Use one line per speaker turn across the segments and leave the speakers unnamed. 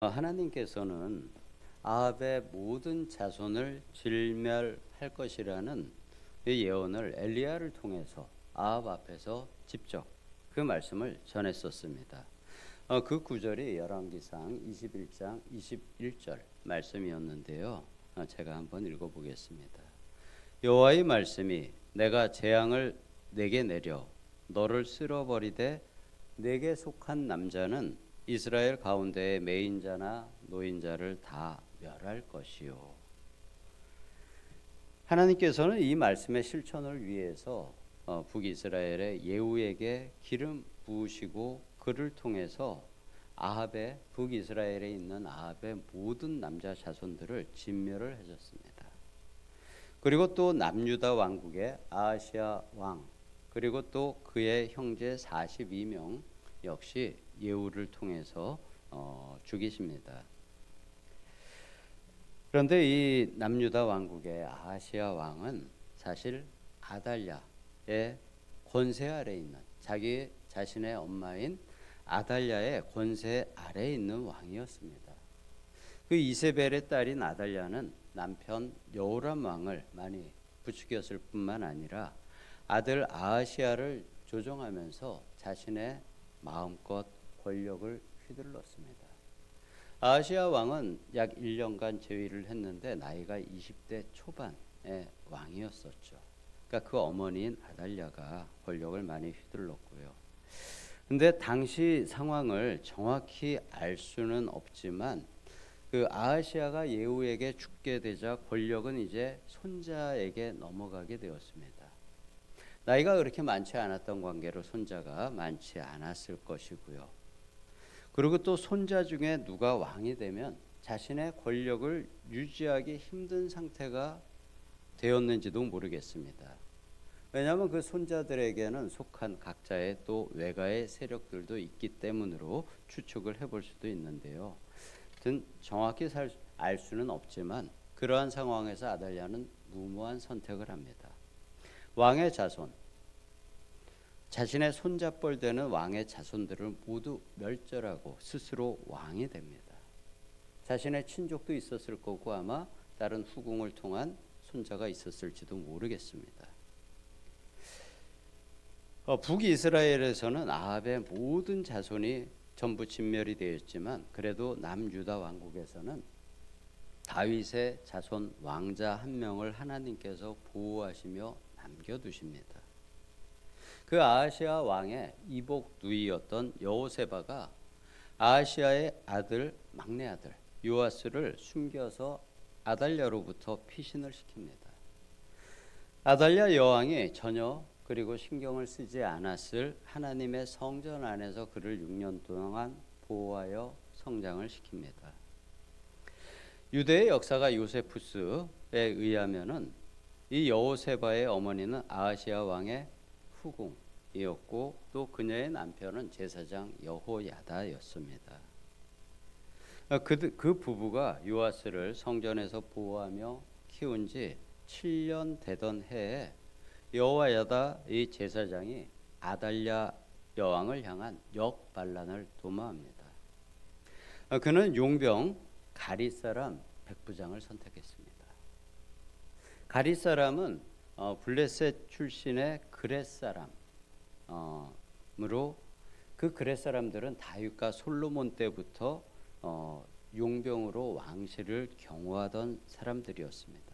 하나님께서는 아합의 모든 자손을 진멸할 것이라는 이 예언을 엘리야를 통해서 아합 앞에서 직접 그 말씀을 전했었습니다. 그 구절이 열왕기상 21장 21절 말씀이었는데요. 제가 한번 읽어보겠습니다. 여호와의 말씀이 내가 재앙을 내게 내려 너를 쓸어버리되 내게 속한 남자는 이스라엘 가운데의 매인자나 노인자를 다 멸할 것이요. 하나님께서는 이 말씀의 실천을 위해서 북이스라엘의 예후에게 기름 부으시고 그를 통해서 북이스라엘에 있는 아합의 모든 남자 자손들을 진멸을 하셨습니다. 그리고 또 남유다 왕국의 아하시아 왕 그리고 또 그의 형제 42명 역시 예후를 통해서 죽이십니다. 그런데 이 남유다 왕국의 아하시아 왕은 사실 아달랴의 권세 아래에 있는 자기 자신의 엄마인 아달랴의 권세 아래에 있는 왕이었습니다. 그 이세벨의 딸인 아달랴는 남편 여호람 왕을 많이 부추겼을 뿐만 아니라 아들 아하시아를 조종하면서 자신의 마음껏 권력을 휘둘렀습니다. 아하시아 왕은 약 1년간 재위를 했는데 나이가 20대 초반의 왕이었었죠. 그러니까 그 어머니인 아달랴가 권력을 많이 휘둘렀고요. 근데 당시 상황을 정확히 알 수는 없지만 그 아하시아가 예후에게 죽게 되자 권력은 이제 손자에게 넘어가게 되었습니다. 나이가 그렇게 많지 않았던 관계로 손자가 많지 않았을 것이고요. 그리고 또 손자 중에 누가 왕이 되면 자신의 권력을 유지하기 힘든 상태가 되었는지도 모르겠습니다. 왜냐하면 그 손자들에게는 속한 각자의 또 외가의 세력들도 있기 때문으로 추측을 해볼 수도 있는데요. 하여튼 정확히 알 수는 없지만 그러한 상황에서 아달랴는 무모한 선택을 합니다. 왕의 자손, 자신의 손자뻘 되는 왕의 자손들을 모두 멸절하고 스스로 왕이 됩니다. 자신의 친족도 있었을 거고 아마 다른 후궁을 통한 손자가 있었을지도 모르겠습니다. 북이스라엘에서는 아합의 모든 자손이 전부 진멸이 되었지만 그래도 남유다 왕국에서는 다윗의 자손 왕자 한 명을 하나님께서 보호하시며 남겨두십니다. 그 아하시아 왕의 이복 누이였던 여호세바가 아하시아의 막내 아들 요아스를 숨겨서 아달랴로부터 피신을 시킵니다. 아달랴 여왕이 전혀 그리고 신경을 쓰지 않았을 하나님의 성전 안에서 그를 6년 동안 보호하여 성장을 시킵니다. 유대의 역사가 요세푸스에 의하면은 이 여호세바의 어머니는 아하시아 왕의 후궁이었고 또 그녀의 남편은 제사장 여호야다였습니다. 그 부부가 요아스를 성전에서 보호하며 키운 지 7년 되던 해에 여호야다 이 제사장이 아달랴 여왕을 향한 역반란을 도모합니다. 그는 용병 가리 사람 백부장을 선택했습니다. 가리 사람은 블레셋 출신의 그렛 사람으로 그 그렛 사람들은 다윗과 솔로몬 때부터 용병으로 왕실을 경호하던 사람들이었습니다.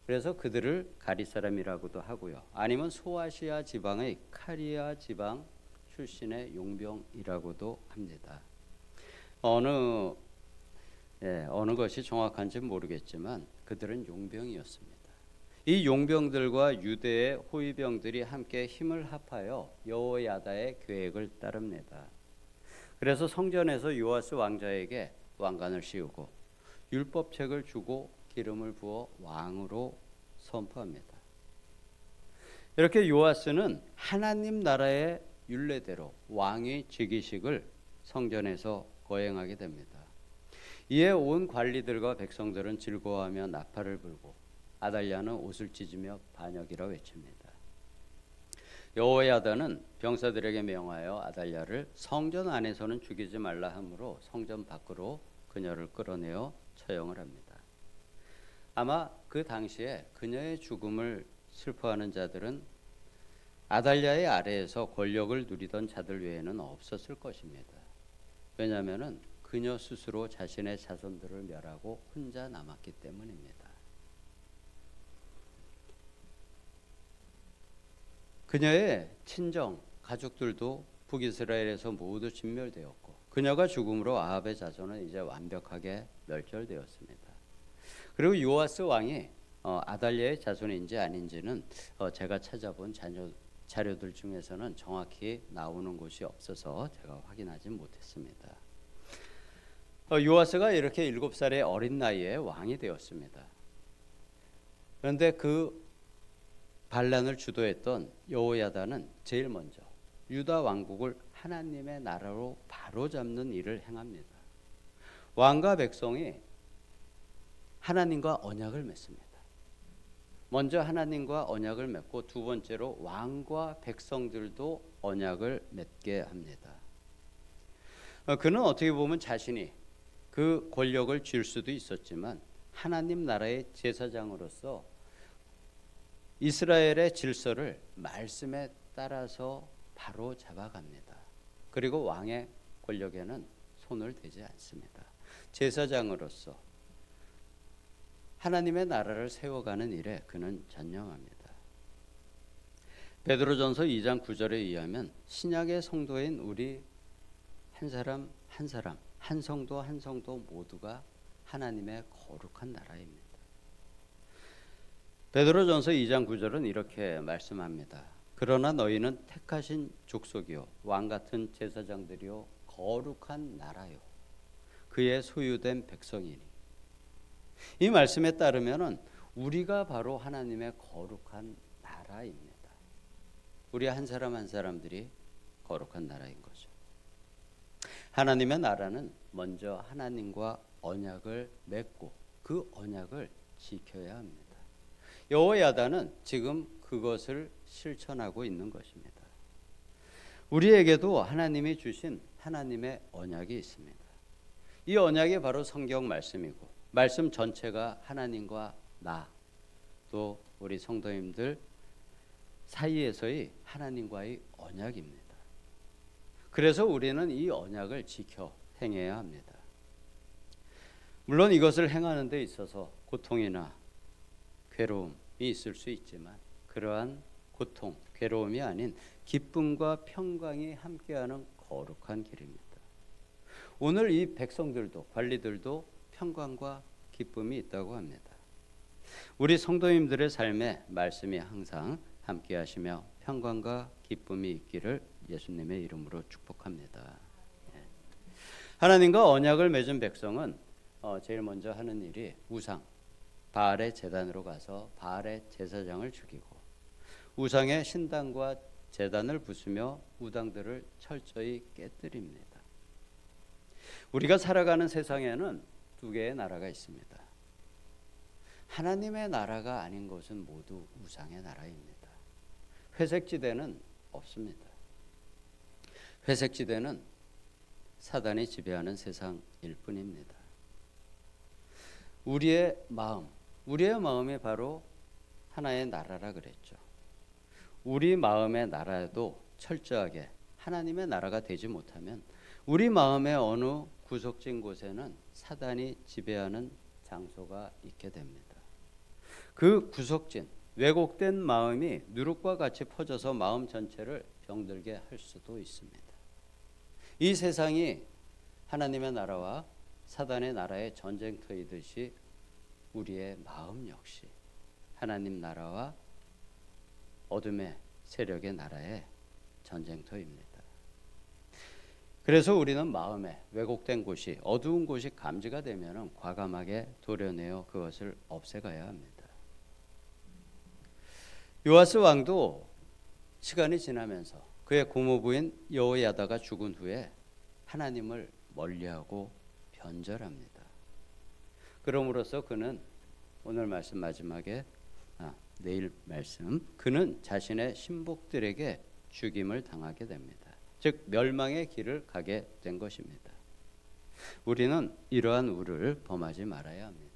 그래서 그들을 가리 사람이라고도 하고요. 아니면 소아시아 지방의 카리아 지방 출신의 용병이라고도 합니다. 어느 것이 정확한지는 모르겠지만 그들은 용병이었습니다. 이 용병들과 유대의 호위병들이 함께 힘을 합하여 여호야다의 계획을 따릅니다. 그래서 성전에서 요아스 왕자에게 왕관을 씌우고 율법책을 주고 기름을 부어 왕으로 선포합니다. 이렇게 요아스는 하나님 나라의 율례대로 왕의 즉위식을 성전에서 거행하게 됩니다. 이에 온 관리들과 백성들은 즐거워하며 나팔을 불고 아달랴는 옷을 찢으며 반역이라 외칩니다. 여호야다는 병사들에게 명하여 아달랴를 성전 안에서는 죽이지 말라 하므로 성전 밖으로 그녀를 끌어내어 처형을 합니다. 아마 그 당시에 그녀의 죽음을 슬퍼하는 자들은 아달랴의 아래에서 권력을 누리던 자들 외에는 없었을 것입니다. 왜냐하면 그녀 스스로 자신의 자손들을 멸하고 혼자 남았기 때문입니다. 그녀의 친정 가족들도 북이스라엘에서 모두 진멸되었고 그녀가 죽음으로 아합의 자손은 이제 완벽하게 멸절되었습니다. 그리고 요아스 왕이 아달랴의 자손인지 아닌지는 제가 찾아본 자료들 중에서는 정확히 나오는 곳이 없어서 제가 확인하지 못했습니다. 요아스가 이렇게 7살의 어린 나이에 왕이 되었습니다. 그런데 그 반란을 주도했던 여호야다는 제일 먼저 유다 왕국을 하나님의 나라로 바로잡는 일을 행합니다. 왕과 백성이 하나님과 언약을 맺습니다. 먼저 하나님과 언약을 맺고 두 번째로 왕과 백성들도 언약을 맺게 합니다. 그는 어떻게 보면 자신이 그 권력을 쥘 수도 있었지만 하나님 나라의 제사장으로서 이스라엘의 질서를 말씀에 따라서 바로 잡아갑니다. 그리고 왕의 권력에는 손을 대지 않습니다. 제사장으로서 하나님의 나라를 세워가는 일에 그는 전념합니다. 베드로전서 2장 9절에 의하면 신약의 성도인 우리 한 사람 한 사람 한 성도 한 성도 모두가 하나님의 거룩한 나라입니다. 베드로전서 2장 9절은 이렇게 말씀합니다. 그러나 너희는 택하신 족속이요 왕 같은 제사장들이요 거룩한 나라요 그의 소유된 백성이니. 이 말씀에 따르면은 우리가 바로 하나님의 거룩한 나라입니다. 우리 한 사람 한 사람들이 거룩한 나라인 거죠. 하나님의 나라는 먼저 하나님과 언약을 맺고 그 언약을 지켜야 합니다. 여호야다는 지금 그것을 실천하고 있는 것입니다. 우리에게도 하나님이 주신 하나님의 언약이 있습니다. 이 언약이 바로 성경 말씀이고 말씀 전체가 하나님과 나 또 우리 성도님들 사이에서의 하나님과의 언약입니다. 그래서 우리는 이 언약을 지켜 행해야 합니다. 물론 이것을 행하는 데 있어서 고통이나 괴로움이 있을 수 있지만 그러한 고통, 괴로움이 아닌 기쁨과 평강이 함께하는 거룩한 길입니다. 오늘 이 백성들도 관리들도 평강과 기쁨이 있다고 합니다. 우리 성도님들의 삶에 말씀이 항상 함께하시며 평강과 기쁨이 있기를 예수님의 이름으로 축복합니다. 하나님과 언약을 맺은 백성은 제일 먼저 하는 일이 우상 바알의 제단으로 가서 바알의 제사장을 죽이고 우상의 신당과 제단을 부수며 우당들을 철저히 깨뜨립니다. 우리가 살아가는 세상에는 두 개의 나라가 있습니다. 하나님의 나라가 아닌 것은 모두 우상의 나라입니다. 회색지대는 없습니다. 회색지대는 사단이 지배하는 세상일 뿐입니다. 우리의 마음이 바로 하나의 나라라 그랬죠. 우리 마음의 나라도 철저하게 하나님의 나라가 되지 못하면 우리 마음의 어느 구석진 곳에는 사단이 지배하는 장소가 있게 됩니다. 그 구석진 왜곡된 마음이 누룩과 같이 퍼져서 마음 전체를 병들게 할 수도 있습니다. 이 세상이 하나님의 나라와 사단의 나라의 전쟁터이듯이 우리의 마음 역시 하나님 나라와 어둠의 세력의 나라의 전쟁터입니다. 그래서 우리는 마음에 왜곡된 곳이 어두운 곳이 감지가 되면 과감하게 도려내어 그것을 없애가야 합니다. 요아스 왕도 시간이 지나면서 그의 고모부인 여호야다가 죽은 후에 하나님을 멀리하고 변절합니다. 그럼으로써 그는 오늘 말씀 마지막에 내일 말씀 그는 자신의 신복들에게 죽임을 당하게 됩니다. 즉 멸망의 길을 가게 된 것입니다. 우리는 이러한 우를 범하지 말아야 합니다.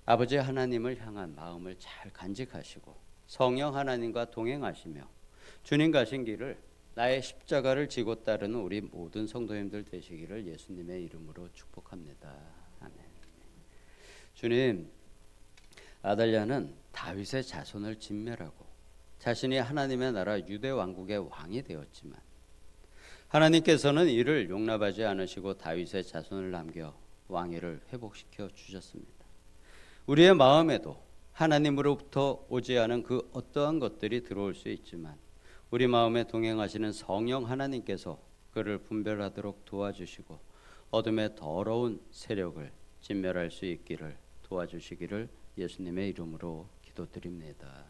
아버지 하나님을 향한 마음을 잘 간직하시고 성령 하나님과 동행하시며 주님 가신 길을 나의 십자가를 지고 따르는 우리 모든 성도님들 되시기를 예수님의 이름으로 축복합니다. 아멘. 주님, 아달랴는 다윗의 자손을 진멸하고 자신이 하나님의 나라 유대 왕국의 왕이 되었지만 하나님께서는 이를 용납하지 않으시고 다윗의 자손을 남겨 왕위를 회복시켜 주셨습니다. 우리의 마음에도 하나님으로부터 오지 않은 그 어떠한 것들이 들어올 수 있지만 우리 마음에 동행하시는 성령 하나님께서 그를 분별하도록 도와주시고 어둠의 더러운 세력을 진멸할 수 있기를 도와주시기를 예수님의 이름으로 기도드립니다.